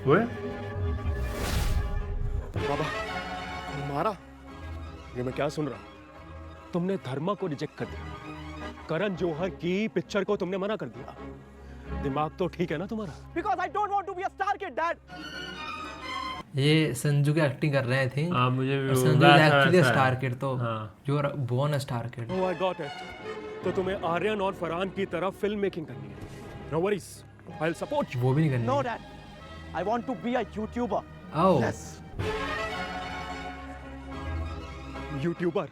वो बाबा मारा? ये मैं क्या सुन रहा हूँ? तुमने धर्मा को रिजेक्ट कर दिया, करण जौहर की पिक्चर को तुमने मना कर दिया। दिमाग तो ठीक है ना तुम्हारा? Because I don't want to be a star kid, Dad. ये संजू की एक्टिंग कर रहे थे। हाँ मुझे भी और वो संजू वैसा एक्चुअली वैसा है। स्टार किड, तो हाँ। You are born a star kid. Oh, I got it. तो तुम्हें आर्यन और फरहान की तरह फिल्म मेकिंग करनी है। No worries, I'll support you. वो भी नहीं करनी। No, Dad. I want to be a YouTuber. Oh Yes. YouTuber?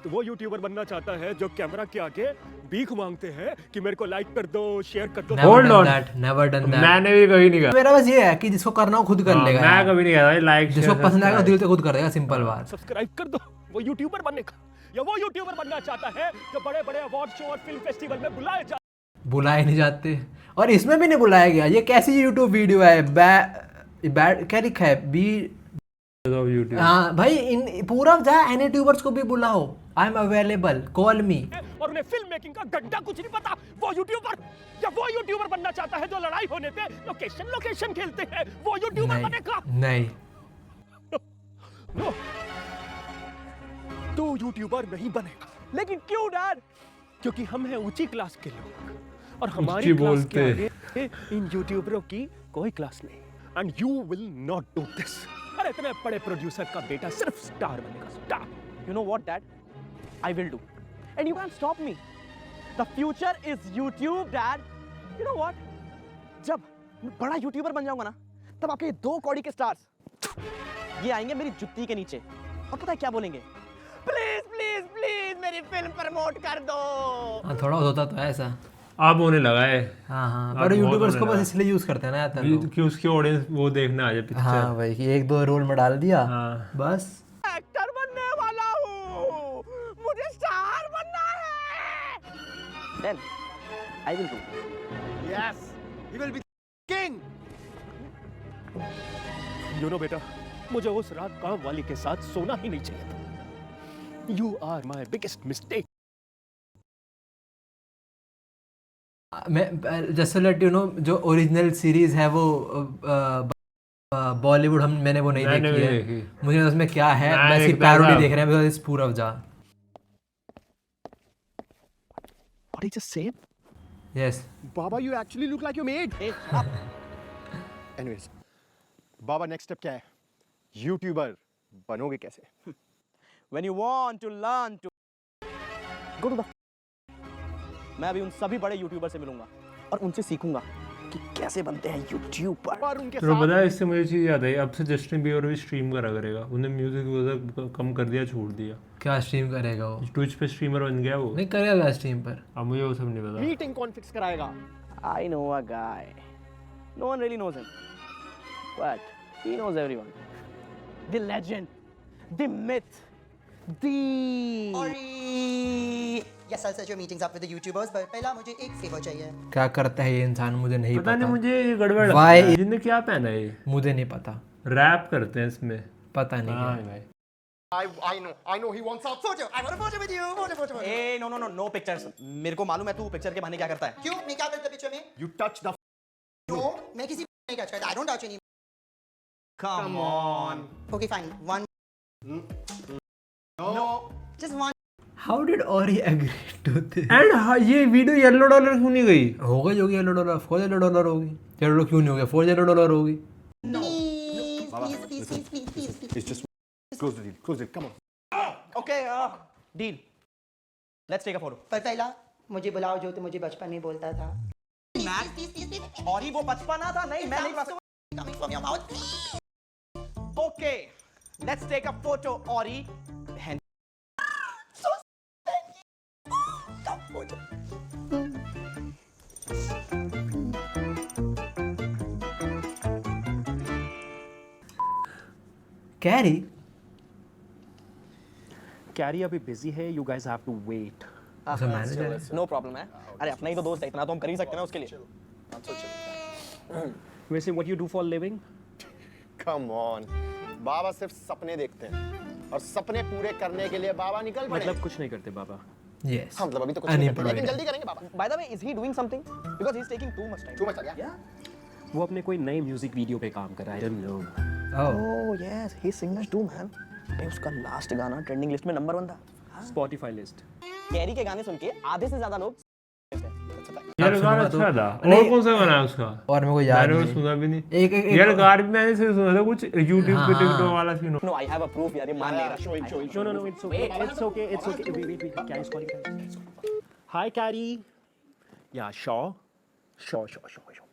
तो वो यूट्यूबर बनना चाहता है जो कैमरा के आगे भीख मांगते हैं कि मेरे को लाइक कर दो, शेयर कर दो। Hold on. Never done that. मैंने भी कभी नहीं कहा। मेरा बस ये है कि जिसको करना हो खुद कर लेगा मैं यार। कभी नहीं कहा लाइक जिसको पसंद आएगा दिल से खुद कर देगा, सिंपल बात। सब्सक्राइब कर दो वो यूट्यूबर बनने का। या वो यूट्यूबर बनना चाहता है जो बड़े बड़े अवार्ड शो और फिल्म फेस्टिवल में बुलाए जा। बुलाए नहीं जाते, और इसमें भी नहीं बुलाया गया। ये कैसी यूट्यूब वीडियो है? बैड क्या लिखा है? B YouTube. हाँ भाई, इन पूरा जा एनी यूट्यूबर्स को भी बुलाओ। आई एम अवेलेबल, कॉल मी। और उन्हें फिल्म मेकिंग का गड्ढा कुछ नहीं पता। वो यूट्यूबर या वो यूट्यूबर बनना चाहता है जो लड़ाई होने पे लोकेशन खेलते हैं। वो यूट्यूबर बनेगा। नहीं नो, तू यूट्यूबर नहीं बनेगा। लेकिन क्यों, Dad? क्योंकि हम हैं ऊंची क्लास के लोग और हमारी ऊंची क्लास बोलते। के आगे इन यूट्यूबरों की कोई क्लास नहीं। And you will not do this. अरे इतने बड़े प्रोड्यूसर का बेटा सिर्फ स्टार बनेगा, star. You know what, Dad? I will do. And you can't stop me. The future is YouTube, Dad. You know what? जब मैं बड़ा यूट्यूबर बन जाऊंगा ना, तब आपके 2 कौड़ी के स्टार्स ये आएंगे मेरी जुत्ती के नीचे और पता है क्या बोलेंगे? प्लीज प्लीज प्लीज मेरी फिल्म प्रमोट कर दो। हाँ, थोड़ा होता तो है ऐसा। अब होने लगा है हाँ हाँ, अब बड़े बहुत यूट्यूबर्स को होने बस लगा। इसलिए यूज करते हैं ना यार लोग। कि उसकी ऑडियंस वो देखने आ जाए पिक्चर। हाँ भाई, कि 1-2 रोल में डाल दिया हाँ। बस। एक्टर बनने वाला हूँ, मुझे स्टार बनना है। Then I will do. Yes, he will be king. You know बेटा, मुझे उस रात काम वाली के साथ सोना ही नहीं चाहिए था। You are my biggest mistake. मैं जस्ट लेट यू नो, जो ओरिजिनल सीरीज है वो बॉलीवुड मैंने वो नहीं मैंने देखी भी है। देखी। मुझे उसमें क्या है, मैं मैं सिर्फ देखता पैरोडी था। देख रहे हैं बिकॉज़ इट्स पूरा जा। What did you just say? Yes Baba, you actually look like your maid. Hey, Anyways, Baba next step क्या है? यूट्यूबर बनोगे कैसे? when you want to learn to go to the मैं अभी उन सभी बड़े यूट्यूबर से मिलूंगा और उनसे सीखूंगा कि कैसे बनते हैं यूट्यूबर। और उनके तो साथ पता है, इससे मुझे चीज़ याद आई। अब से जस्टिन बीबर भी स्ट्रीम करा करेगा। उन्हें म्यूजिक कम कर दिया, छोड़ दिया। क्या स्ट्रीम करेगा वो? ट्विच पे स्ट्रीमर बन गया वो। नहीं करेगा स्ट्रीम पर। अब मुझे वो सब नहीं पता। मीटिंग कौन फिक्स कराएगा? I know a guy. No one really knows him, but he knows everyone. The legend, the myth, the. Yes, I'll set your meetings up with the YouTubers, but पहला मुझे एक फेवर चाहिए। क्या करता है ये इंसान, मुझे नहीं पता नहीं, पता। मुझे ये गड़बड़ लगता Why? है। जिनने क्या पहना है ये? मुझे नहीं पता, रैप करते हैं इसमें। पता नहीं हाँ क्या। भाई। I know he wants out. Photo, I want a photo with you. Photo. Hey, no pictures. मेरे को मालूम है तू पिक्चर के बहाने क्या करता है। क्यों? मैं क्या करता पिक्चर में? You touch the. No, मैं किसी नहीं टच करता। I don't touch any. Come on. Okay, fine. One. No. Just one. How did Ori agree to this? And ये वीडियो येलो डॉलर क्यों नहीं गई? हो गई होगी येलो डॉलर, $4 होगी। येलो क्यों नहीं हो गया? $4 होगी। Please. It's just close the deal. Close it. Come on. Okay, deal. Let's take a photo. पर पहला मुझे बुलाओ जो तो मुझे बचपन में बोलता था। Please. और ही वो बचपना था, नहीं मैं नहीं बचपन। Coming from your mouth. Okay, let's take a photo, Ori. And carry carry अभी बिजी है. You guys have to wait. उसे मैनेजर है। no problem है। अरे अपना ही तो दोस्त है, इतना तो हम कर ही सकते हैं ना उसके लिए। वैसे what you do for a living? Come on. बाबा सिर्फ सपने देखते हैं और सपने पूरे करने के लिए बाबा निकल पड़े। मतलब कुछ नहीं करते बाबा. यस, हाँ, मतलब अभी तो कुछ नहीं करते, Unemployed लेकिन है। जल्दी करेंगे बाबा। By the way, is he doing something? Because he's taking too much time. Too much time. Yeah. वो अपने कोई नए म्यूजिक वीडियो पे काम कर रहा है। I don't know. Oh. Oh yes, he singers too man. भाई उसका लास्ट गाना ट्रेंडिंग लिस्ट में नंबर 1 था। Spotify list. कैरी के गाने सुन के आधे से ज्यादा लोग यार गाना तो- अच्छा था। नहीं। और कौन सा गाना है उसका? और मेरे को याद मैंने नहीं। सुना भी नहीं। एक यार गाना भी मैंने से सुना था कुछ YouTube पे टिकटॉक वाला scene. No I have a proof यार, ये मान नहीं रहा। Show it, show it, show No, it. no, no, it's okay. It's okay. It's okay. Wait. Carrie's calling. Hi, Carrie. Yeah, sure. Sure.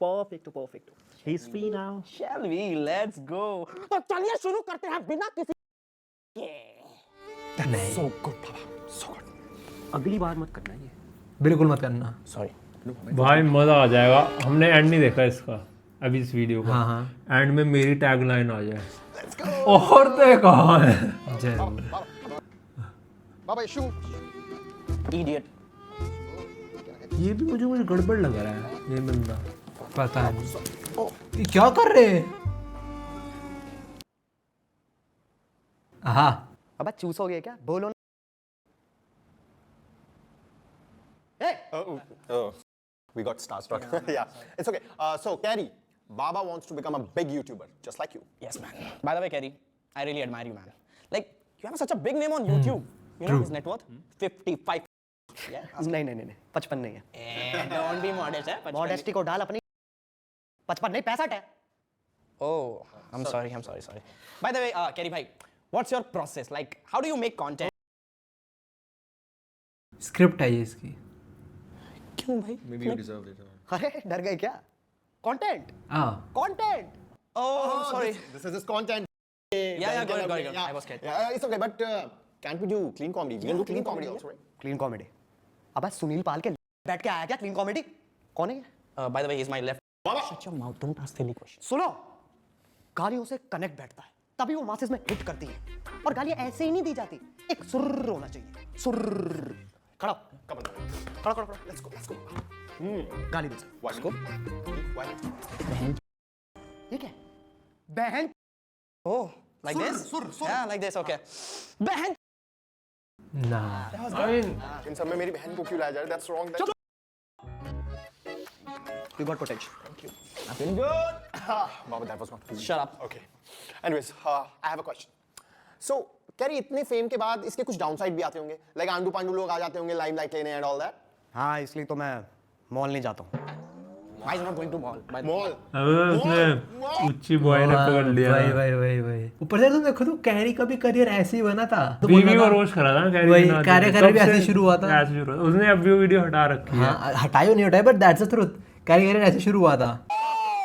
Perfect. He's free now. Shall we? Let's go. तो चलिए शुरू करते हैं बिना किसी नहीं, So good, Baba. So good. अगली बार मत करना ये। बिल्कुल मत करना। सॉरी। भाई मजा आ जाएगा। हमने एंड नहीं देखा इसका अभी इस वीडियो का। हाँ। एंड में मेरी टैगलाइन आ जाए। और तो कहाँ है? जरूर। Baba, shoot. इडियट। ये भी मुझे कुछ गड़बड़ लग रहा है ये बंदा। पता नहीं ये क्या कर रहे हैं। हाँ, अब चूस हो गया क्या? बोलो। Oh, we got starstruck. Yeah, it's okay. So, Carrie, Baba wants to become a big YouTuber, just like you. Yes man. By the way, Kerry, I really admire you man. Like you have such a big name on YouTube. You know his net worth? 55. Yeah. नहीं 55 नहीं है। Don't be modest है। Modesty को डाल अपनी 55 नहीं 65 है। Oh, I'm sorry. By the way, Kerry bhai, what's your process? Like, how do you make content? Script है ये इसकी। क्यों भाई? अरे डर गए क्या? कंटेंट हाँ, Oh, sorry. This is his content. Yeah, got it. I was scared. Yeah, it's okay, but can't we do clean comedy? We can do clean comedy also, right? Clean comedy. अब सुनील पाल के बैठ के आया क्या clean comedy? कौन है ये? By the way, he's my left. Shut your mouth. Don't ask silly questions. सुनो, गालियों से कनेक्ट बैठता है तभी वो मासेस में हिट करती है। और गालियां ऐसे ही नहीं दी जाती, एक सुर्र होना चाहिए। सुर्र। खड़ा हो। Come on. खड़ा। Let's go. गाली दे। Why? Why? ये क्या है? बहन। Oh, like this? Yeah, like this. Okay. बहन। ना इन सब में मेरी बहन को क्यों लाया जा रहा है? That's wrong. That's... You got potential. I'm feeling good. Baba, that was not cool. Shut up. Okay. Anyways, I have a question. So, Kerry, इतने फेम के बाद इसके कुछ डाउनसाइड भी आते होंगे, लाइक आंडू पांडू लोग आ जाते होंगे लाइमलाइट लेने एंड ऑल दैट। हाँ, इसलिए तो मैं मॉल नहीं जाता हूँ। Why is not going to mall? By the way. Mall अबे उसने उच्ची बॉय ने पकड़ लिया। वही ऊपर से तुम देखो तो कैरी का भी करियर ऐसे ही बना था। तो बीवी बोला को था- रोज करा था कैरी वही, बिना कैरी देखे। करियर भी तब ऐसे से शुरू हुआ था। ऐसे शुरू हुआ था। उसने अब भी वीडियो हटा रखी है। हाँ, हटायो नहीं हटाया, but that's the truth. Carry career ऐसे शुरू हुआ था।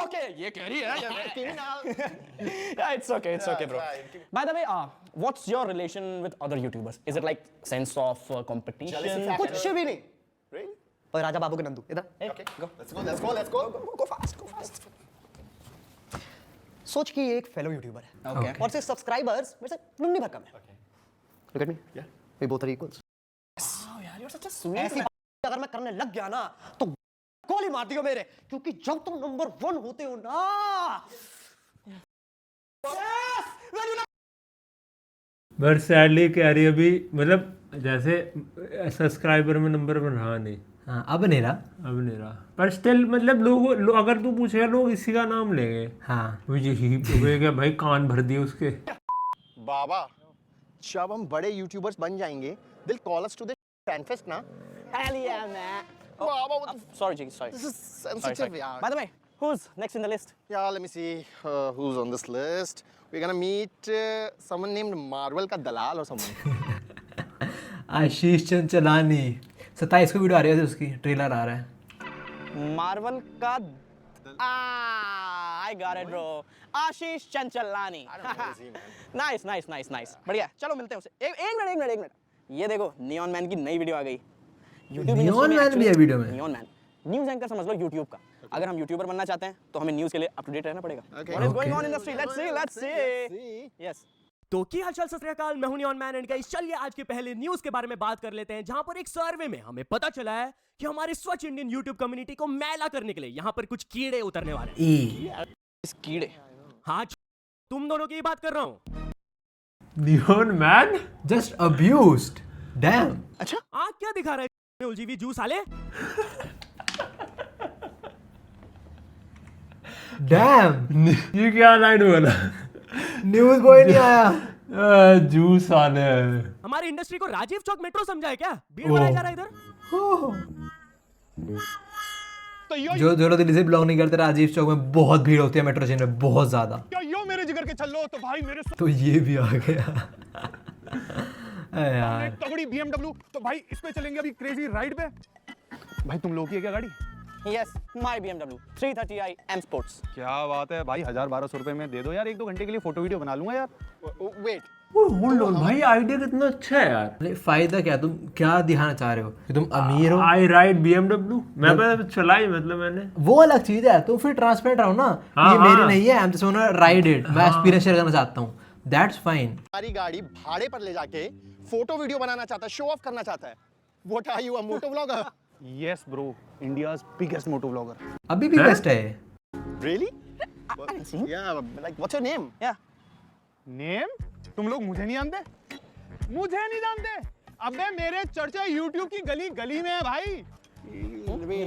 Okay, ये कह रही है। Yeah, it's okay, bro. By the way, what's your relation with other YouTubers? Is it like sense of competition? कुछ भी नहीं। Really? और राजा बाबू के नंदू इधर। Okay. Let's go. Go fast. सोच कि ये एक फेलो यूट्यूबर है Okay. और उसके सब्सक्राइबर्स मेरे से नुन्नी भर कम है। Look at me. Yeah. We both are equals. Oh yeah, you're such a sweet. ऐसी बात अगर मैं करने लग गया ना तो गोली मार दियो मेरे, क्योंकि जब तुम नंबर 1 होते हो ना। बट सैडली कैरी अभी मतलब जैसे सब्सक्राइबर में नंबर 1 रहा नहीं। हाँ, अब नहीं रहा। अब नहीं रहा, पर स्टिल मतलब लोग अगर तू पूछेगा लोग इसी का नाम लेंगे। हाँ, वो यही हो क्या भाई, कान भर दिए उसके। बाबा, जब हम बड़े यूट्यूबर्स बन जाएंगे, they'll call us to the fan fest ना? Hell yeah, man. Baba, what the Sorry, Jiggy, sorry. This is sensitive, yeah. By the way, who's next in the list? Yeah, let me see who's on this list. We're gonna meet someone named Marvel का दलाल or someone. आशीष चंचलानी। 27 को video आ रही है उसकी, trailer आ रहा है। Marvel का I got it, bro. Ashish Chanchlani. Nice. बढ़िया, चलो मिलते हैं उसे। एक मिनट। ये देखो, नियॉन मैन की नई वीडियो आ गई। YouTube नियॉन मैन भी है वीडियो में। नियॉन मैन, न्यूज़ एंकर समझ लो YouTube का। अगर हम यूट्यूबर बनना चाहते हैं तो हमें न्यूज़ के लिए अप टू डेट रहना पड़ेगा। Okay. What is going on in the street? Let's see. Yes. तो की हालचाल सत श्री अकाल, मैं हूं नियॉन मैन एंड गाइस चलिए आज के पहले न्यूज के बारे में बात कर लेते हैं, जहां पर एक सर्वे में हमें पता चला है कि हमारे स्वच्छ इंडियन यूट्यूब कम्युनिटी को मैला करने के लिए यहां पर कुछ कीड़े उतरने वाले हैं। इस कीड़े। हाँ, तुम दोनों की ही बात कर रहा हूं। Neon man just abused. Dam. अच्छा, आँख क्या दिखा रहे हैं उलझी हुई जूस आले? डैम, ये क्या लाइन बोला? न्यूज़ बॉय नहीं आया। जूस साले। हमारी इंडस्ट्री को राजीव चौक मेट्रो समझा है क्या? भीड़ बनाया जा रहा है इधर। जो लोग दिल्ली से बिलोंग नहीं करते, राजीव चौक में बहुत भीड़ होती है, मेट्रो स्टेशन में बहुत ज्यादा। यो मेरे जिगर के चलो तो भाई मेरे तो ये भी आ गया। अरे यार, तगड़ी BMW, तो भाई इस पे चलेंगे अभी क्रेजी राइड पे। भाई तुम लोग की है क्या गाड़ी? Yes, my BMW 330i M Sports. क्या बात है भाई, 1000-1200 रुपए में दे दो यार, 1-2 घंटे के लिए फोटो वीडियो बना लूंगा यार। वेट, होल्ड ऑन भाई, आइडिया कितना अच्छा है यार। नहीं, फायदा क्या, तुम क्या दिखाना चाह रहे हो कि तुम अमीर हो? आई राइड BMW, मैं पहले चलाई, मतलब मैंने। वो अलग चीज है, तुम फिर ट्रांसपेरेंट रहो ना, ये मेरी नहीं है, I am just gonna ride it, मैं एक्सपीरियंस शेयर करना चाहता हूँ, दैट्स फाइन। हमारी गाड़ी भाड़े पर ले जाके फोटो वीडियो बनाना चाहता है, शो ऑफ करना चाहता है। What are you, a moto vlogger? Yes bro, India's biggest moto vlogger. अभी भी बेस्ट है। Really? Yeah, like what's your name? Yeah. Name? तुम लोग मुझे नहीं जानते? मुझे नहीं जानते? अबे मेरे चर्चा YouTube की गली गली में है भाई।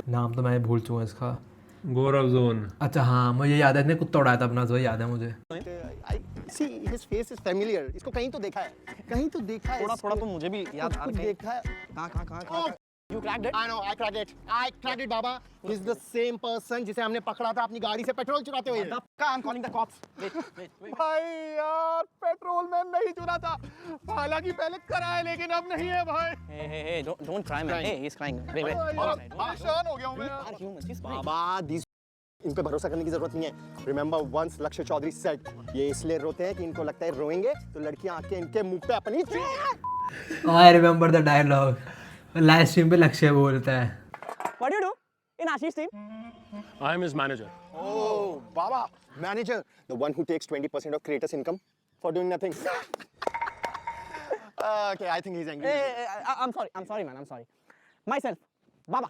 नाम तो मैं भूल चुका हूँ इसका। गौरव जोन। अच्छा हाँ, मुझे याद है, इतने कुत्ता उड़ाया था अपना, तो याद है मुझे। I see his face is familiar. इसको कहीं तो देखा है, कहीं तो देखा है। थोड़ा तो मुझे भी याद आ कुछ रहा है। देखा है। कहाँ? You cracked it? I know, I cracked it. I cracked it, Baba. He's the same person जिसे हमने पकड़ा था अपनी गाड़ी से पेट्रोल चुराते हुए। I'm calling the cops. Wait. भाई यार पेट्रोल में नहीं चुरा था, हालांकि पहले कराया लेकिन अब नहीं है भाई। Hey, don't cry, man. Hey, he's crying. Wait. परेशान हो गया हूँ मैं यार। Are humans? He's crying. Baba, these इन पे भरोसा करने की जरूरत नहीं है। Remember once लक्ष्य चौधरी said, ये इसलिए रोते हैं कि इनको लगता है रोएंगे तो लड़कियां आके इनके मुंह पे अपनी I remember the dialogue, live stream पे लक्ष्य बोलता है। What do you do in Ashish team? I am his manager. Oh, Baba, manager, the one who takes 20% of creators' income for doing nothing. Okay, I think he's angry. Hey, I'm sorry, man. I'm sorry. Myself, Baba.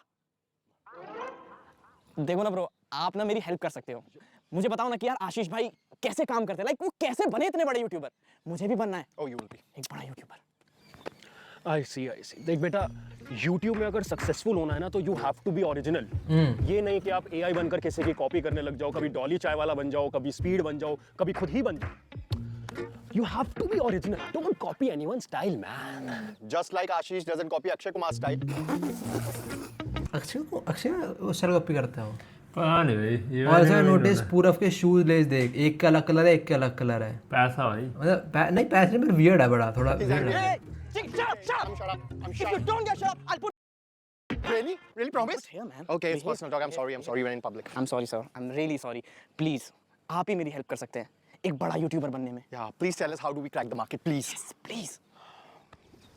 देखो ना bro, आप ना मेरी help कर सकते हो। मुझे बताओ ना कि यार आशीष भाई कैसे काम करते हैं, लाइक वो कैसे बने इतने बड़े यूट्यूबर। मुझे भी बनना है Oh, you will be. एक बड़ा यूट्यूबर। I see. देख बेटा, YouTube में अगर सक्सेसफुल होना है ना तो you have to be original. ये नहीं कि आप AI बनकर किसी की कॉपी करने लग जाओ, कभी डॉली चाय वाला बन जाओ, कभी स्पीड बन जाओ, कभी खुद ही बन जाओ। You have to be original. Don't copy anyone's style, man. Just like Ashish doesn't copy Akshay Kumar's style. Akshay वो सर कॉपी करता है वो। पता नहीं भाई, ये और ऐसा मैंने नोटिस, नहीं पूरा के शूज लेस देख, एक का अलग कलर है, एक का अलग कलर है। पैसा भाई। मतलब नहीं, पैसे में वियर्ड है, बड़ा थोड़ा weird है। Hey, shut up. I'm shut up. I'm If shut you up. don't get shut up, I'll put Really? Really promise? here, man. Okay, it's personal talk. I'm sorry. I'm sorry. We're in public. I'm sorry, sir. I'm really sorry. Please, आप ही मेरी help कर सकते हैं एक बड़ा YouTuber बनने में। Yeah. Please tell us how do we crack the market, please. Please.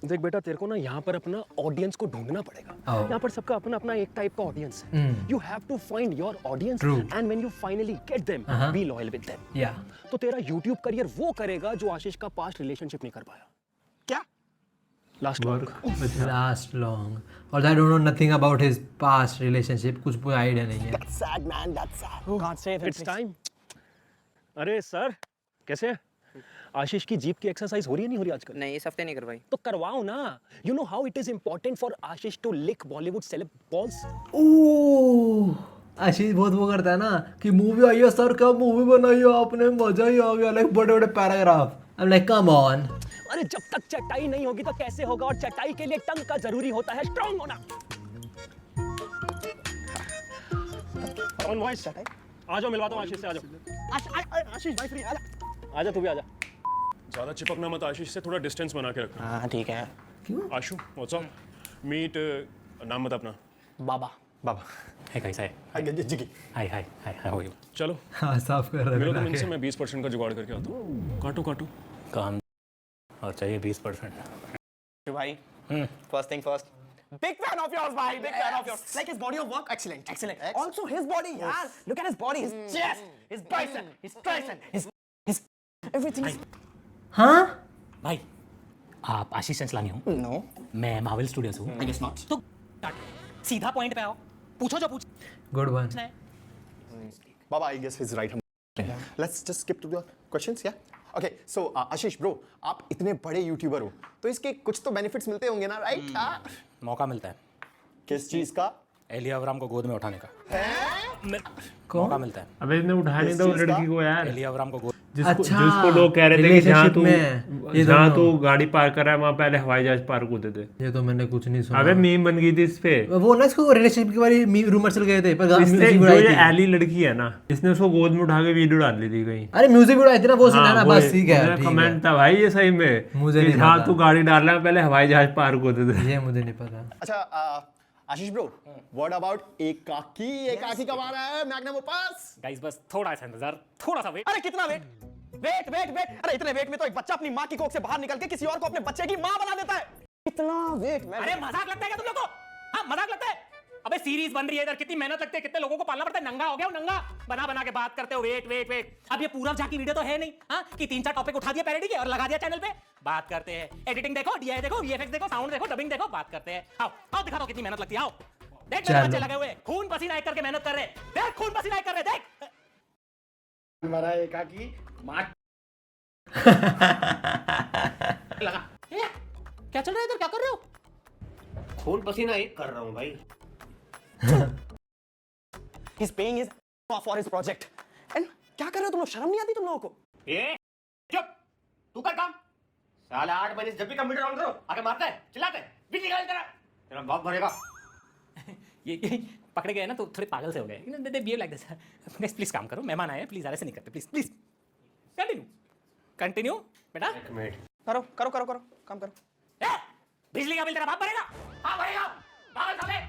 देख बेटा, तेरे को ना यहाँ पर अपना ऑडियंस को ढूंढना पड़ेगा। Oh. यहाँ पर सबका अपना अपना एक टाइप का ऑडियंस है। You have to find your audience, True. and when you finally get them, be loyal with them. या तो तेरा YouTube करियर वो करेगा जो आशीष का पास्ट रिलेशनशिप नहीं कर पाया। क्या? Last work. लास्ट लॉन्ग, और I don't know nothing about his past relationship, कुछ कोई आइडिया नहीं है। That's sad, man. That's sad. God save him. It's time. अरे सर, कैसे है? आशीष की जीप की एक्सरसाइज हो रही है नहीं हो रही आजकल? नहीं, इस हफ्ते नहीं करवाई। तो करवाओ ना। You know how it is important for Ashish to lick Bollywood celeb balls. Oh, Ashish बहुत वो करता है ना कि मूवी आई है सर, क्या मूवी बनाई है आपने, मजा ही आ गया, लाइक बड़े बड़े paragraph. I am like come on. अरे जब तक चटाई नहीं होगी तो कैसे होगा, और चटाई के लिए टंग का जरूरी होता है स्ट्रांग होना। ऑन वॉइस आ जाओ, मिलवाता हूँ आशीष से। आ जाओ आशीष भाई फ्री आजा, तू भी आजा। ज्यादा चिपकना मत आशीष से, थोड़ा डिस्टेंस बना के रखना। हाँ ठीक है। आशु व्हाट्स अप? मीट, नाम मत अपना। बाबा। Baba. है कैसा है? Hi, Jiggy. हाय हो गया। चलो हाँ, साफ कर रहे मिलो तुम हैं। इनसे, मैं 20% का जुगाड़ करके आता हूँ। काटो काम और चाहिए 20%। भाई, first thing first. Big fan of yours, bhai. Big fan of yours. Like his body of work, excellent. Also his body, yaar. Look at his body, his chest, his bicep, his tricep, his everything. हाँ, भाई आप आशीष चंचलानी हो? No. मैं Marvel studios हूँ। I guess not. तो सीधा point पे आओ, पूछो जो पूछ good one. Baba, I guess he's right. Let's just skip to the questions, yeah? Okay, so Ashish bro, आप इतने बड़े यूट्यूबर हो तो इसके कुछ तो बेनिफिट्स मिलते होंगे ना, राइट? मौका मिलता है। किस चीज का? एलिया अवराम को गोद में उठाने का मौका मिलता है। अबे इसने उठा नहीं था वो लड़की को यार, एलिया अवराम को गोद जिसको लोग कह रहे थे कि relationship जहाँ तू गाड़ी पार्क कर रहा है वहाँ पहले हवाई जहाज पार्क होते थे। ये तो मैंने कुछ नहीं सुना। अबे मीम बन गई थी इस पे, वो ना इसको रिलेशनशिप के बारे में रूमर चल गए थे, पर इसने म्यूजिक जो उड़ाई ये थी। एली लड़की है ना, इसने उसको गोद में उठा के वीडियो डाल ली थी कहीं। अरे म्यूजिक उड़ाई थी ना, वो सुना ना, बस ठीक है, ठीक है। कमेंट था भाई ये सही में, मुझे नहीं जहाँ पता। तू गाड़ी डाल रहा है पहले हवाई जहाज पार्क होते थे। ये मुझे नहीं पता। अच्छा आशीष ब्रो, व्हाट अबाउट एकाकी कब आ रहा है मैग्नम ओपस? गाइस बस थोड़ा सा इंतजार, थोड़ा सा वेट। अरे कितना वेट वेट वेट वेट, अरे इतने वेट में तो एक बच्चा अपनी माँ की कोख से बाहर निकल के किसी और को अपने बच्चे की माँ बना देता है। इतना वेट मैं अरे मजाक लगता है क्या तुम लोग को? हाँ मजाक लगता है? अबे सीरीज बन रही है इधर, कितनी मेहनत लगती है, कितने लोगों को पालना पड़ता है। नंगा हो गया हो, नंगा बना बना के बात करते हो, वेट वेट वेट। अब ये पूरब झा की वीडियो तो है नहीं हाँ कि 3-4 टॉपिक उठा दिया पैरोडी के और लगा दिया चैनल पे, बात करते हैं। एडिटिंग देखो, डीआई देखो, वीएफएक्स देखो, साउंड देखो, डबिंग देखो, बात करते हैं। आओ आओ दिखा दो कितनी मेहनत लगती है। आओ देख मेरे बच्चे लगे हुए, खून पसीना एक करके मेहनत कर रहे, देख खून पसीना एक कर रहे, देख हमारा एकाकी माँ लगा। क्या चल रहा है इधर, क्या कर रहे हो? खून पसीना एक कर रहा हूँ भाई। He's paying his for his project. And क्या कर रहे हो तुम लोग, शर्म नहीं आती तुम लोगों को? चुप, तू कर काम। साले 8 बजे जब भी कंप्यूटर ऑन करो आके मारता है, चिल्लाता है, बिजली का तेरा बाप भरेगा। ये पकड़े गए ना तो थोड़े पागल से हो गए। They behave like this. Guys please काम करो, मेहमान आए हैं, प्लीज ऐसे नहीं करते, प्लीज प्लीज कंटिन्यू बेटा। करो करो करो करो काम करो। बिजली का बिल तेरा बाप भरेगा? हाँ भरेगा, पागल साले।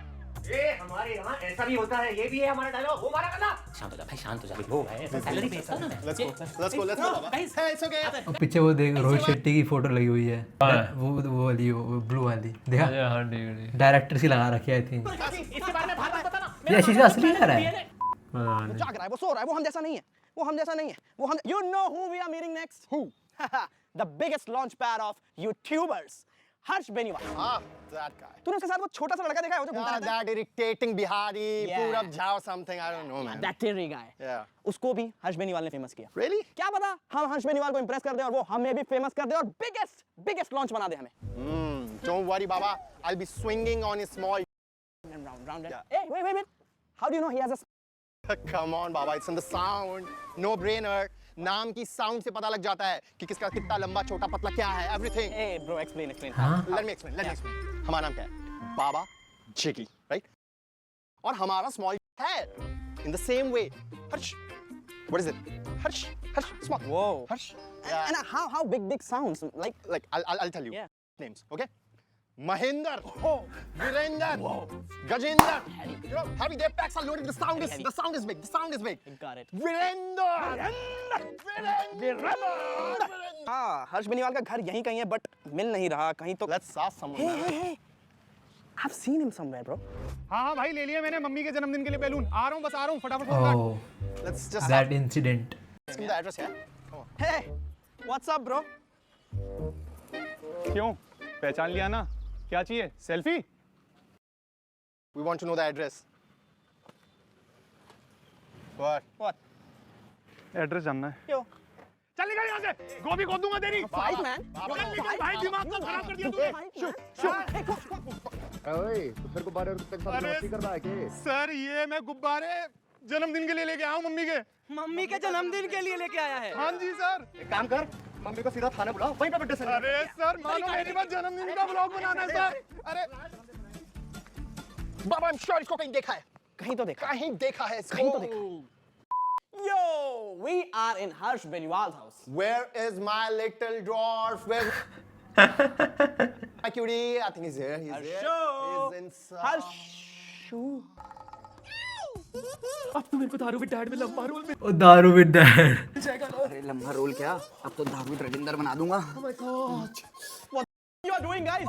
ये हमारे यहाँ ऐसा भी होता है, ये भी है हमारा डायलॉग, वो मारा करना। शांत हो जा भाई, शांत हो जा। वो है ऐसा सैलरी भेजता हूं ना मैं। Let's go Baba. Guys Hey, it's okay. और पीछे वो देख, रोहित शेट्टी की फोटो लगी हुई है, वो वाली, वो ब्लू वाली देखा, हाँ ठीक है। डायरेक्टर की लगा रखी है आई थिंक। इसके बारे में बात बताना। ये आशीष का असली घर है। जाग रहा है, वो सो रहा है, वो हम जैसा नहीं है, वो हम जैसा नहीं है, वो हम। You know who we are meeting next? Who? The biggest launch pad of YouTubers, Harsh Beniwal. हाँ, that guy. तूने उसके साथ वो छोटा सा लड़का देखा है वो जो घूमता रहता है? That irritating Bihari, Yeah. पूरब Jha or something, I don't know man. That teary guy. Yeah. उसको भी हर्ष बेनीवाल ने फेमस किया। Really? क्या पता हम हर्ष बेनीवाल को इंप्रेस कर दे और वो हमें भी फेमस कर दे और बिगेस्ट लॉन्च बना दे हमें। Don't worry Baba, I'll be swinging on his small. Round. Hey, wait. How do you know he has a? Come on Baba, it's in the sound. No brainer. नाम की sound से पता लग जाता है कि किसका कितना लंबा छोटा पतला क्या है, everything. Hey bro, explain. Let me explain. हमारा नाम क्या है? बाबा जिगी, right? और हमारा small है in the same way. Harsh, what is it? Harsh, small. Whoa. Harsh. And how big sounds like I'll tell you Yeah. names, okay? Mahinder, Virender, Gajendra. You know, heavy. Their packs are loaded. The sound is big. got it. Virender. हाँ, हर्ष बेनीवाल का घर यहीं कहीं है but मिल नहीं रहा कहीं तो। Let's ask someone. Hey. I've seen him somewhere, bro. हाँ भाई ले लिया मैंने मम्मी के जन्मदिन के लिए बैलून। आ रहा हूँ फटाफट फोन काट। ओह, Let's just that incident. ask him the address, yeah? Come on. Hey, what's up, bro? क्यों? पहचान लिया ना? क्या चाहिए? Selfie? We want to know the address. What? Address जानना है। Yo, चल निकल यहाँ से। गोभी खोद दूंगा तेरी। fight, man. चल निकल भाई, दिमाग को खराब कर दिया तूने। Hey, go. अरे सर ये मैं गुब्बारे जन्मदिन के लिए लेके आया हूँ मम्मी के। मम्मी के जन्मदिन के लिए लेके आया है। हाँ जी सर। एक काम कर, मम्मी को सीधा थाने बुलाओ, वहीं पे बर्थडे सेलिब्रेट। अरे सर मानो मेरी बात, जन्मदिन का ब्लॉग बनाना है सर। अरे बाबा, I'm sure इसको कहीं देखा है. कहीं तो देखा है इसको. कहीं तो देखा। Yo, we are in Harsh Beniwal's house. Where is my little dwarf? Where? My cutie, I think he's here. He's inside. Harshu. अब तो मेरे को दारू विद डैड में लंबा रोल में ओ दारू विद डैड। अरे लंबा रोल क्या? अब तो दारू विद रविंदर बना दूंगा। Oh my God. What you are doing, guys?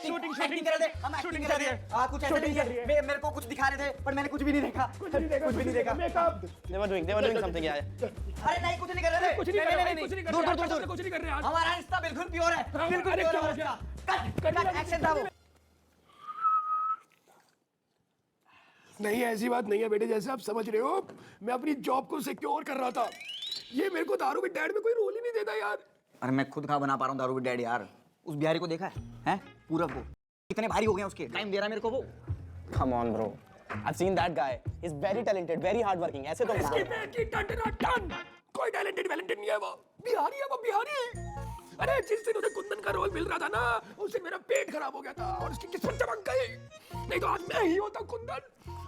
Shooting कर रहे थे, हम एक्टिंग कर रहे हैं। कुछ ऐसा नहीं है, मेरे को कुछ दिखा रहे थे पर मैंने कुछ भी नहीं देखा। कुछ भी नहीं देखा। They were doing something, yeah. अरे नहीं, कुछ नहीं कर रहे थे। नहीं, दूर। कुछ नहीं कर रहे। हमारा रिश्ता बिल्कुल प्योर है, बिल्कुल प्योर है उसका। कट एक्शन था वो। नहीं ऐसी बात नहीं है बेटे, जैसे आप समझ रहे हो मैं अपनी जॉब को सिक्योर कर रहा था। ये मेरे को दारू विद डैड में कोई रोल ही नहीं देता यार। अरे मैं खुद कहाँ बना पा रहा हूँ दारू विद डैड यार। उस बिहारी को देखा है? पूरब को। कितने भारी हो गए उसके, टाइम दे रहा है मेरे को वो। Come on, bro. I've seen that guy. He's very talented, very hardworking. ऐसे तो इसकी पेट की टन कोई टैलेंटेड नहीं है वो, बिहारी है वो, बिहारी। अरे जिस दिन उसे कुंदन का रोल मिल रहा था ना, उस दिन मेरा पेट खराब हो गया था और उसकी किस्मत चमक गई। नहीं तो आज मैं ही होता कुंदन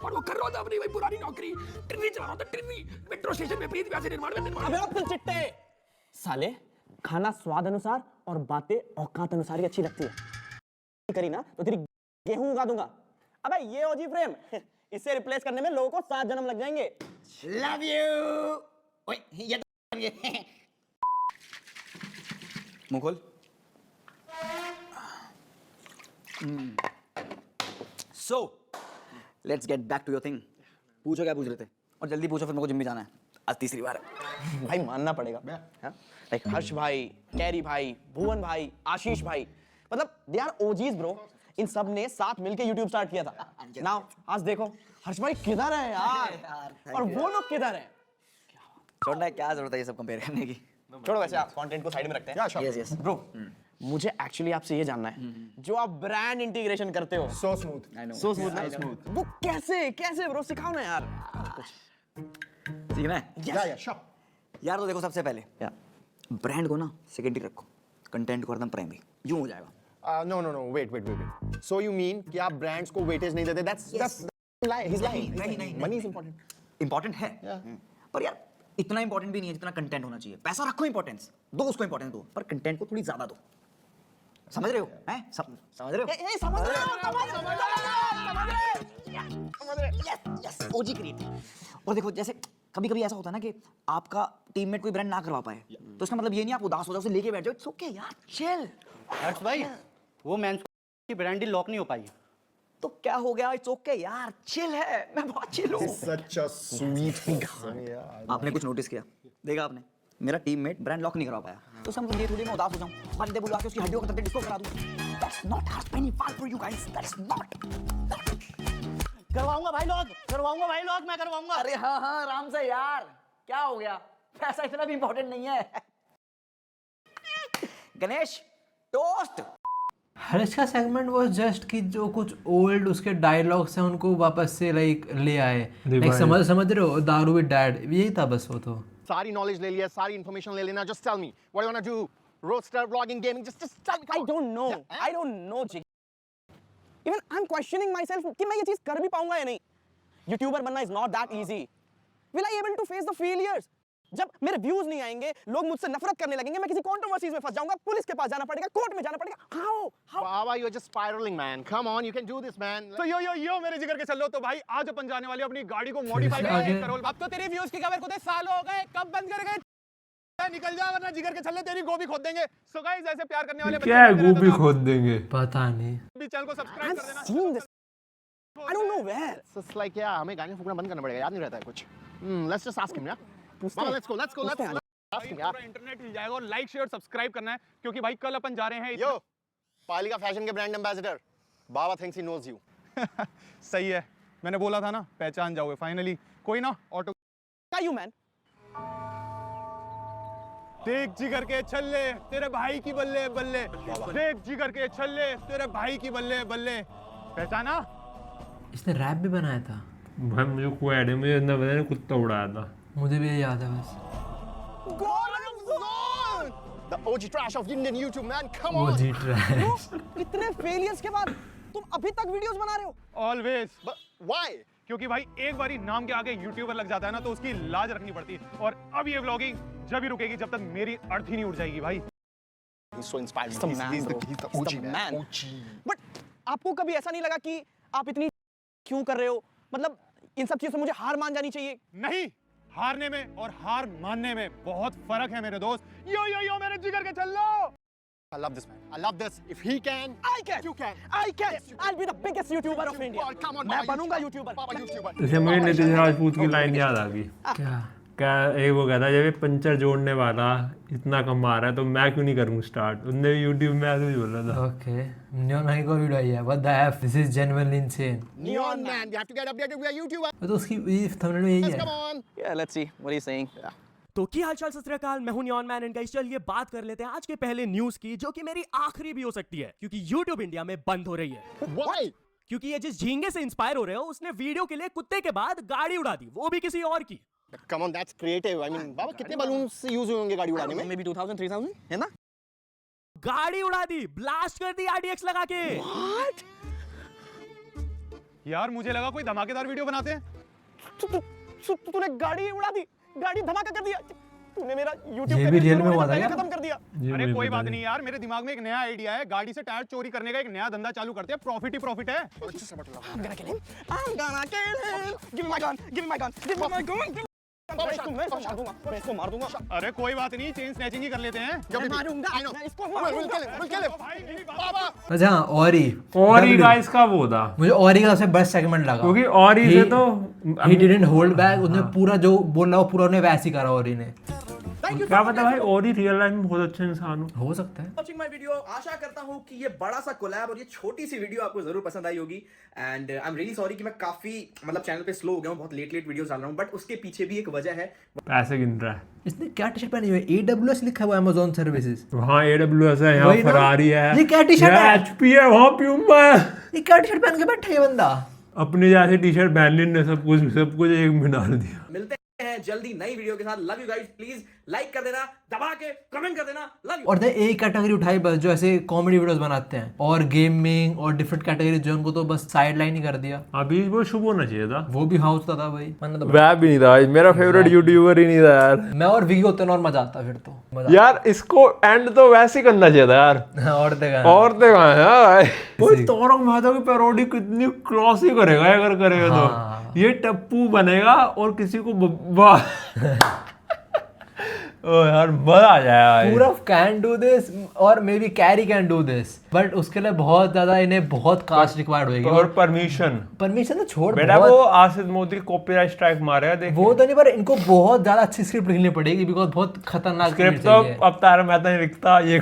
और वो कर रहा था अपनी वही पुरानी नौकरी, ट्रिवी चला रहा था, ट्रिवी मेट्रो स्टेशन में प्रीत व्यास निर्माण में निर्माण। अबे अपने चिट्टे साले, खाना स्वाद अनुसार और बातें औकात अनुसार ही अच्छी लगती है। करी ना तो तेरी गेहूं उगा दूंगा। अबे ये ओजी फ्रेम, इसे रिप्लेस करने में लोगों को 7 जन्म लग जाएंगे। Love you. ओए ये तो बन गए। मुंह खोल। So, let's get back to your thing. पूछो क्या पूछ रहे थे, और जल्दी पूछो फिर मेरे को जिम भी जाना है, आज तीसरी बार है। भाई मानना पड़ेगा, लाइक हर्ष भाई, कैरी भाई, भुवन भाई, आशीष भाई, मतलब दे आर ओजीज ब्रो। इन सब ने साथ मिलके YouTube स्टार्ट किया था। नाउ आज देखो हर्ष भाई किधर है यार, और वो लोग किधर हैं। छोड़ना है, क्या जरूरत है ये सब कंपेयर करने की। छोड़ो, वैसे आप कंटेंट को साइड में रखते हैं। यस यस ब्रो, मुझे एक्चुअली आपसे ये जानना है, जो आप ब्रांड इंटीग्रेशन करते हो, So smooth. सो स्मूथ, वो कैसे ब्रो, सिखाओ ना यार। सीखना है Yeah, sure. यार। तो देखो सबसे पहले ब्रांड को ना सेकेंडरी रखो, कंटेंट को एकदम प्राइमरी, यूं हो जाएगा। No. Wait. So you mean कि आप brands को weightage नहीं देते? That's lie. He's lying. नहीं। Money is important. इंपॉर्टेंट है, पर यार इतना इंपॉर्टेंट भी नहीं है जितना कंटेंट होना चाहिए। पैसा रखो इंपॉर्टेंस दो, उसको इंपॉर्टेंस दो, पर कंटेंट को थोड़ी ज्यादा दो। समझ रहे हो? हैं? समझ रहे हो? समझ रहे हो। यस ओजी क्रिएटिव। और देखो जैसे कभी-कभी ऐसा होता है ना कि आपका टीममेट कोई ब्रांड ना करवा पाए, तो इसका मतलब ये नहीं आप उदास हो जाओ, उसे लेके बैठ जाओ। इट्स ओके यार, चिल। हर्ष भाई, वो मेंस की ब्रांड डील लॉक नहीं हो पाई। तो क्या हो गया? इट्स ओके यार, चिल है, मैं बहुत चिल हूँ। Such a sweet person. Yeah. आपने कुछ नोटिस किया? देखा आपने, मेरा टीममेट ब्रांड लॉक नहीं करवा पाया, तो इसका मतलब ये थोड़ी मैं उदास हो जाऊं, बंदे बुला के उसकी हड्डियों का डिस्को करा दूं। That's not any fun for you guys. That's not. करवाऊंगा भाई लॉक, मैं करवाऊंगा। अरे हाँ आराम से यार, क्या हो गया? पैसा इतना भी इंपॉर्टेंट नहीं है। गणेश टोस्ट। हर्ष का सेगमेंट वो जस्ट कि जो कुछ ओल्ड उसके डायलॉग्स हैं उनको वापस से लाइक ले आए, लाइक समझ रहे हो, दारू विद डैड, यही था बस वो। तो सारी नॉलेज ले लिया, सारी इंफॉर्मेशन ले लेना। Just tell me what you wanna do. Roadster, vlogging, gaming. Just tell me. I don't know Jiggy. Even I'm questioning myself कि मैं ये चीज कर भी पाऊंगा या नहीं। यूट्यूबर बनना is not that easy. Will I able to face the failures? जब मेरे व्यूज नहीं आएंगे, लोग मुझसे नफरत करने लगेंगे, मैं किसी कंट्रोवर्सीज में फंस जाऊंगा, पुलिस के पास जाना पड़ेगा, कोर्ट में जाना पड़ेगा। How? Baba, you're just spiraling, man. Come on, you can do this, man. तो यो मेरे जिगर के चलो। तो भाई आज अपन जाने वाले अपनी गाड़ी को मॉडिफाई करके 1 करोड़। अब तो तेरी व्यूज की खबर खुदे सालों हो गए, कब बंद कर गए? निकल जा वरना जिगर के छल्ले तेरी गोभी खोद देंगे। सो गाइस, ऐसे प्यार करने वाले क्या है गोभी खोद देंगे? पता नहीं। भी चैनल को सब्सक्राइब कर देना। Seen this. I don't know where. So it's like, yeah, हमें गाने फूकना बंद करना पड़ेगा, याद नहीं रहता है कुछ। Let's just ask him, yeah. Baba, let's go. Let's ask him, yeah. पूरा इंटरनेट हिल जाएगा और लाइक शेयर सब्सक्राइब करना है, क्योंकि भाई कल अपन जा रहे हैं। Yo, पालिका फैशन के brand ambassador Baba thinks he knows you. सही है, मैंने बोला था ना, पहचान जाओगे फाइनली। कोई ना, ऑटो You man. देख जिगर के छल्ले तेरे भाई की बल्ले बल्ले, देख जिगर के छल्ले तेरे भाई की बल्ले बल्ले। पहचाना? इसने रैप भी बनाया था। भाई मुझे कोई आइडिया, मुझे इतना पता नहीं, कुत्ता उड़ाया था। मुझे भी याद है बस। The OG trash of Indian YouTube, man. Come on. OG trash. इतने फेलियर्स के बाद तुम अभी तक वीडियोस बना रहे हो? ऑलवेज। Why? क्योंकि भाई एक बारी नाम के आगे यूट्यूबर लग जाता है ना, तो उसकी लाज रखनी पड़ती है। और अब ये व्लॉगिंग जब ही रुकेगी जब तक मेरी अर्थी नहीं उड़ जाएगी भाई। He's so inspiring. He's the OG man. man. OG. But आपको कभी ऐसा नहीं लगा कि आप इतनी क्यों कर रहे हो? मतलब इन सब चीजों से मुझे हार मान जानी चाहिए? नहीं, हारने में और हार मानने में बहुत फर्क है मेरे दोस्त। यो मेरे जिगर के चल्लो। I love this man. I love this. If he can, I can. you can. I can. I'll be the biggest YouTuber of India. Come on, मैं Baba, बनूंगा YouTuber. YouTuber. Baba, YouTuber. जैसे मुझे नीतीश राजपूत की लाइन याद आ गई। क्या एक वो कहता है, जब ये पंचर जोड़ने वाला इतना कमा रहा है तो मैं क्यों नहीं करूँ स्टार्ट। उनने भी यूट्यूब में ऐसे ही बोला था। ओके, नियॉन भाई को वीडियो आई है, what the F, this is genuinely insane. Neon man, we have to get updated. We are YouTuber. तो उसकी थंबनेल में यही Yes, है। come on. Yeah, let's see what he's saying. तो क्या हालचाल सत श्री अकाल, मैं हूं नियॉन मैन एंड गाइस चलिए बात कर लेते हैं आज के पहले न्यूज की, जो कि मेरी आखिरी भी हो सकती है क्योंकि YouTube इंडिया में बंद हो रही है। Why? क्योंकि ये जिस झींगे से इंस्पायर हो रहे हो उसने वीडियो के लिए कुत्ते के बाद गाड़ी उड़ा दी, वो भी किसी और की। Come on, that's creative. I mean, बाबा कितने balloons यूज हुए होंगे गाड़ी उड़ाने में? Maybe 2000, 3000 है ना? गाड़ी उड़ा दी, ब्लास्ट कर दी RDX लगा के। यार मुझे लगा कोई धमाकेदार वीडियो बनाते हैं। तूने गाड़ी उड़ा दी, गाड़ी धमाका कर दिया। तूने मेरा YouTube ये भी रियल में हुआ था क्या? खत्म कर दिया। अरे कोई बात नहीं यार, मेरे दिमाग में एक नया आइडिया है। गाड़ी से टायर चोरी करने का एक नया धंधा चालू करते हैं, प्रॉफिट ही प्रॉफिट है। I'm gonna kill him. I'm gonna kill him. Give me my gun. Give me my gun. Give me my gun. मैं इसको मार दूंगा। अरे कोई बात नहीं, चेन स्नैचिंग ही कर लेते हैं। मैं मारूंगा। मैं इसको मारूंगा। अच्छा औरी गाइस का वो था, मुझे औरी का सबसे बेस्ट सेगमेंट लगा क्योंकि औरी से तो ही डिडंट होल्ड बैक, उसने पूरा जो बोला वो पूरा उन्हें वैसे ही करा औरी ने। क्या पता भाई औरी रियल लाइफ में बहुत अच्छा इंसान हो सकता है। वाचिंग माय वीडियो, आशा करता हूं कि ये बड़ा सा कोलैब और ये छोटी सी वीडियो आपको जरूर पसंद आई होगी। And I am really sorry कि मैं काफी मतलब चैनल पे स्लो हो गया हूं, बहुत लेट वीडियोस डाल रहा हूं, बट उसके पीछे भी एक वजह है। पैसे गिन रहा है। इसने क्या टी शर्ट पहनी हुई है? AWS लिखा हुआ है Amazon सर्विसेज। वहाँ AWS है, यहाँ वही ना? फरारी है, ये क्या टी-शर्ट है? HP है, वहाँ प्यूमा है। ये क्या टी शर्ट पहन के बैठा है ये बंदा? अपनी जैसे टी शर्ट बैनलिन ने सब कुछ एक में डाल दिया। मिलते हैं जल्दी नई वीडियो के साथ। Love you guys, please like कर देना, दबा के कमेंट कर देना। Love you. और दे एक कैटेगरी उठाई बस जो ऐसे कॉमेडी वीडियोस बनाते हैं, और गेमिंग और डिफरेंट कैटेगरी जो उनको तो बस साइड लाइन ही कर दिया। अभी वो शुभ होना चाहिए था, वो भी हाउस था भाई। मैंने तो वह भी नहीं था, मेरा फेवरेट यूट्यूबर ही नहीं था यार। मैं और विकी होते ना और मजा आता फिर तो मजा यार इसको एंड तो वैसे ही करना चाहिए था यार। औरतें कहाँ हैं यार? वो तारक मेहता की पैरोडी कितनी क्रॉस ही करेगा अगर करेगा तो। ये टप्पू बनेगा और किसी को ओ यार मजा आ जाएगा। पूरा कैन डू दिस और may be carry can do this, but उसके लिए बहुत ज्यादा इन्हें बहुत कास्ट रिक्वायर्ड होगी और परमिशन तो छोड़ बेटा। वो आसिफ मोदी कॉपीराइट स्ट्राइक मारेगा देख। वो तो नहीं, पर इनको बहुत ज्यादा अच्छी स्क्रिप्ट लिखनी पड़ेगी बिकॉज बहुत खतरनाक स्क्रिप्ट तो अब तारक मेहता नहीं लिखता ये